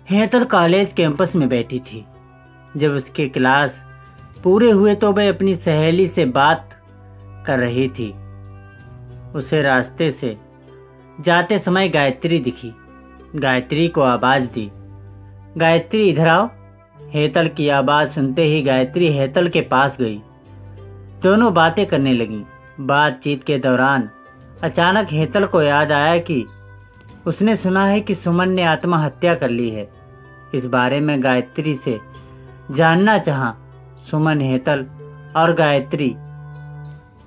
Hetal college campus में बैठी थी। जब उसके क्लास पूरे हुए तो वह अपनी सहेली से बात कर रही थी। उसे रास्ते से जाते समय गायत्री दिखी। गायत्री को आवाज दी, गायत्री इधर आओ। हेतल की आवाज सुनते ही गायत्री हेतल के पास गई। दोनों बातें करने लगीं। बातचीत के दौरान अचानक हेतल को याद आया कि उसने सुना है कि सुमन ने आत्महत्या कर ली है। इस बारे में गायत्री से जानना चाहा। सुमन, हेतल और गायत्री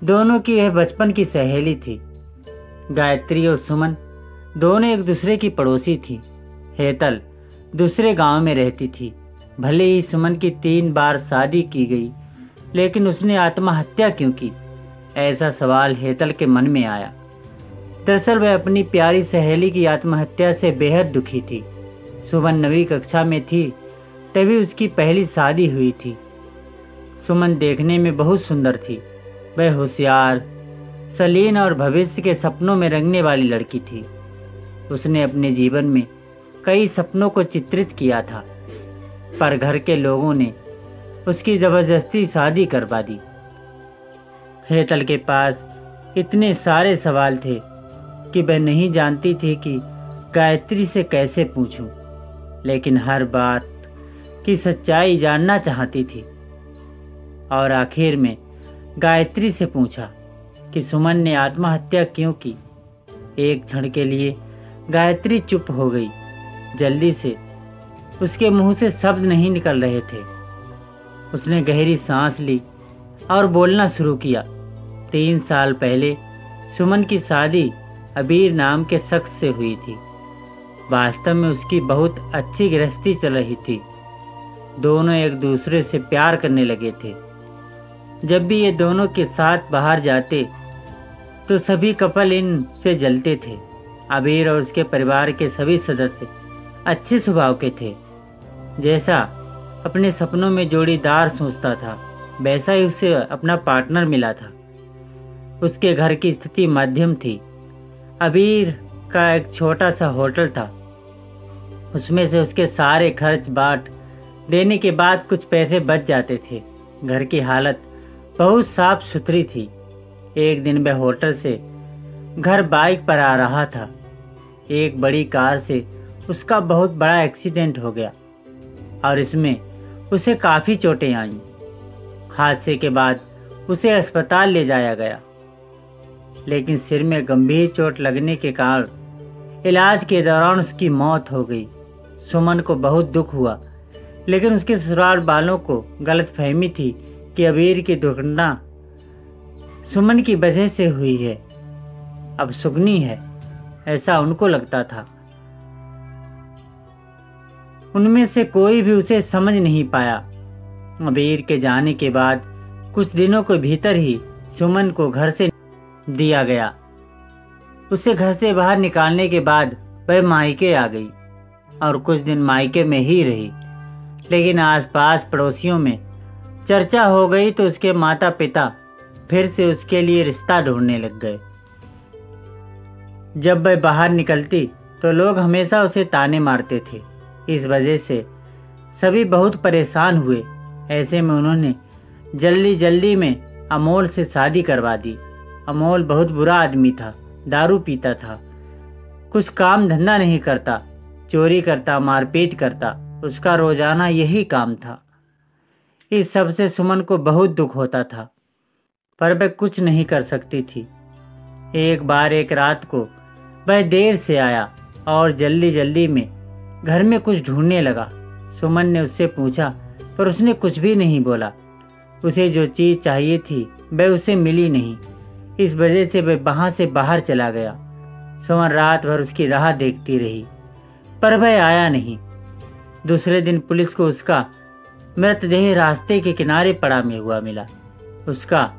दोनों की वह बचपन की सहेली थी। गायत्री और सुमन दोनों एक दूसरे की पड़ोसी थी। हेतल दूसरे गांव में रहती थी। भले ही सुमन की 3 बार शादी की गई, लेकिन उसने आत्महत्या क्यों की, ऐसा सवाल हेतल के मन में आया। दरअसल वह अपनी प्यारी सहेली की आत्महत्या से बेहद दुखी थी। सुमन 9वीं कक्षा में थी तभी उसकी पहली शादी हुई थी। सुमन देखने में बहुत सुंदर थी। वह होशियार, सलीन और भविष्य के सपनों में रंगने वाली लड़की थी। उसने अपने जीवन में कई सपनों को चित्रित किया था, पर घर के लोगों ने उसकी जबरदस्ती शादी करवा दी। हेतल के पास इतने सारे सवाल थे कि वह नहीं जानती थी कि गायत्री से कैसे पूछूं, लेकिन हर बात की सच्चाई जानना चाहती थी। और आखिर में गायत्री से पूछा कि सुमन ने आत्महत्या क्यों की। एक क्षण के लिए गायत्री चुप हो गई। जल्दी से उसके मुंह से शब्द नहीं निकल रहे थे। उसने गहरी सांस ली और बोलना शुरू किया। 3 साल पहले सुमन की शादी अबीर नाम के शख्स से हुई थी। वास्तव में उसकी बहुत अच्छी गृहस्थी चल रही थी। दोनों एक दूसरे से प्यार करने लगे थे। जब भी ये दोनों के साथ बाहर जाते तो सभी कपल इन से जलते थे। अबीर और उसके परिवार के सभी सदस्य अच्छे स्वभाव के थे। जैसा अपने सपनों में जोड़ीदार सोचता था, वैसा ही उसे अपना पार्टनर मिला था। उसके घर की स्थिति मध्यम थी। अबीर का एक छोटा सा होटल था। उसमें से उसके सारे खर्च बांट देने के बाद कुछ पैसे बच जाते थे। घर की हालत बहुत साफ सुथरी थी। एक दिन वह होटल से घर बाइक पर आ रहा था। एक बड़ी कार से उसका बहुत बड़ा एक्सीडेंट हो गया और इसमें उसे काफ़ी चोटें आईं। हादसे के बाद उसे अस्पताल ले जाया गया, लेकिन सिर में गंभीर चोट लगने के कारण इलाज के दौरान उसकी मौत हो गई। सुमन को बहुत दुख हुआ, लेकिन उसके ससुराल वालों को गलतफहमी थी कि अबीर की दुर्घटना सुमन की वजह से हुई है। अब सुगनी है, ऐसा उनको लगता था। उनमें से कोई भी उसे समझ नहीं पाया। अबीर के जाने के बाद कुछ दिनों के भीतर ही सुमन को घर से दिया गया। उसे घर से बाहर निकालने के बाद वह मायके आ गई और कुछ दिन मायके में ही रही। लेकिन आसपास पड़ोसियों में चर्चा हो गई तो उसके माता पिता फिर से उसके लिए रिश्ता ढूंढने लग गए। जब वह बाहर निकलती तो लोग हमेशा उसे ताने मारते थे। इस वजह से सभी बहुत परेशान हुए। ऐसे में उन्होंने जल्दी में अमोल से शादी करवा दी। अमोल बहुत बुरा आदमी था, दारू पीता था, कुछ काम धंधा नहीं करता, चोरी करता, मारपीट करता। उसका रोजाना यही काम था। इस सब से सुमन को बहुत दुख होता था, पर वह कुछ नहीं कर सकती थी। एक बार एक रात को वह देर से आया और जल्दी में घर में कुछ ढूंढने लगा। सुमन ने उससे पूछा, पर उसने कुछ भी नहीं बोला। उसे जो चीज़ चाहिए थी वह उसे मिली नहीं। इस वजह से वह वहाँ से बाहर चला गया। सुमन रात भर उसकी राह देखती रही, पर वह आया नहीं। दूसरे दिन पुलिस को उसका मृतदेह रास्ते के किनारे पड़ा हुआ मिला। उसका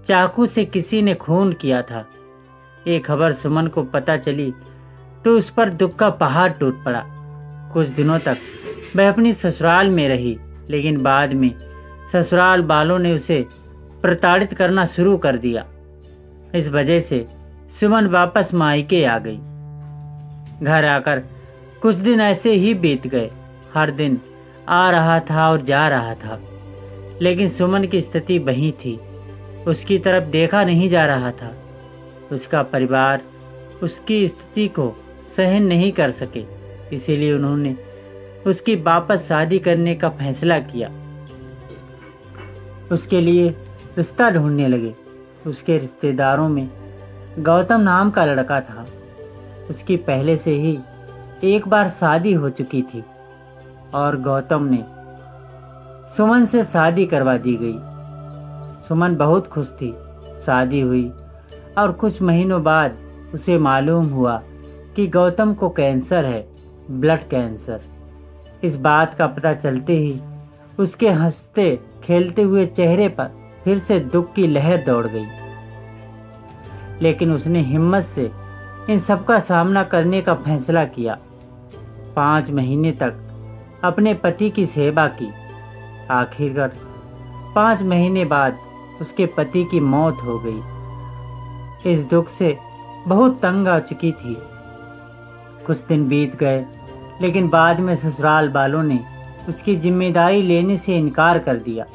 चाकू से किसी ने खून किया था। ये खबर सुमन को पता चली तो उस पर दुख का पहाड़ टूट पड़ा। कुछ दिनों तक वह अपनी ससुराल में रही, लेकिन बाद में ससुराल वालों ने उसे प्रताड़ित करना शुरू कर दिया। इस वजह से सुमन वापस मायके आ गई। घर आकर कुछ दिन ऐसे ही बीत गए। हर दिन आ रहा था और जा रहा था, लेकिन सुमन की स्थिति वही थी। उसकी तरफ देखा नहीं जा रहा था। उसका परिवार उसकी स्थिति को सहन नहीं कर सके, इसीलिए उन्होंने उसकी वापस शादी करने का फैसला किया। उसके लिए रिश्ता ढूंढने लगे। उसके रिश्तेदारों में गौतम नाम का लड़का था। उसकी पहले से ही एक बार शादी हो चुकी थी और गौतम ने सुमन से शादी करवा दी गई। सुमन बहुत खुश थी। शादी हुई और कुछ महीनों बाद उसे मालूम हुआ कि गौतम को कैंसर है, ब्लड कैंसर। इस बात का पता चलते ही उसके हंसते खेलते हुए चेहरे पर फिर से दुख की लहर दौड़ गई। लेकिन उसने हिम्मत से इन सब का सामना करने का फैसला किया। 5 महीने तक अपने पति की सेवा की। आखिरकार 5 महीने बाद उसके पति की मौत हो गई। इस दुख से बहुत तंग आ चुकी थी। कुछ दिन बीत गए, लेकिन बाद में ससुराल वालों ने उसकी जिम्मेदारी लेने से इनकार कर दिया।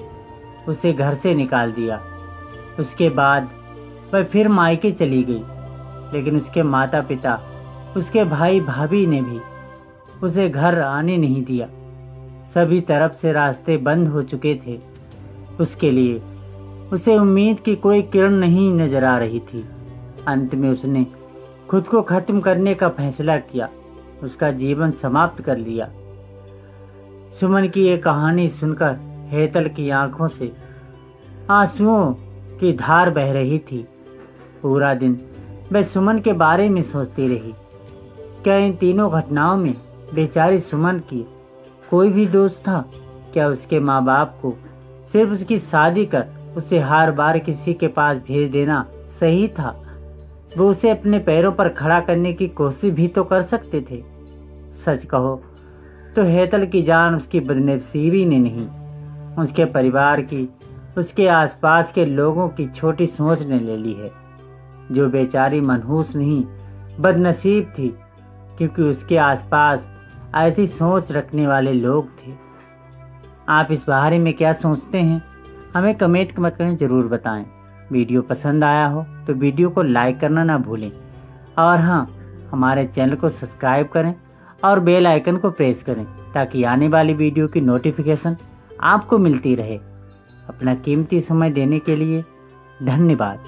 उसे घर से निकाल दिया। उसके बाद वह फिर मायके चली गई, लेकिन उसके माता पिता, उसके भाई भाभी ने भी उसे घर आने नहीं दिया। सभी तरफ से रास्ते बंद हो चुके थे उसके लिए। उसे उम्मीद की कोई किरण नहीं नजर आ रही थी। अंत में उसने खुद को खत्म करने का फैसला किया। उसका जीवन समाप्त कर लिया। सुमन की ये कहानी सुनकर हेतल की आंखों से आंसुओं की धार बह रही थी। पूरा दिन वह सुमन के बारे में सोचती रही। क्या इन तीनों घटनाओं में बेचारी सुमन की कोई भी दोष था? क्या उसके माँ बाप को सिर्फ उसकी शादी कर उसे हर बार किसी के पास भेज देना सही था? वो उसे अपने पैरों पर खड़ा करने की कोशिश भी तो कर सकते थे। सच कहो तो हेतल की जान उसकी बदनसीबी ने नहीं, उसके परिवार की, उसके आसपास के लोगों की छोटी सोच ने ले ली है। जो बेचारी मनहूस नहीं बदनसीब थी, क्योंकि उसके आसपास ऐसी सोच रखने वाले लोग थे। आप इस बारे में क्या सोचते हैं? हमें कमेंट में ज़रूर बताएं। वीडियो पसंद आया हो तो वीडियो को लाइक करना ना भूलें, और हाँ, हमारे चैनल को सब्सक्राइब करें और बेल आइकन को प्रेस करें ताकि आने वाली वीडियो की नोटिफिकेशन आपको मिलती रहे। अपना कीमती समय देने के लिए धन्यवाद।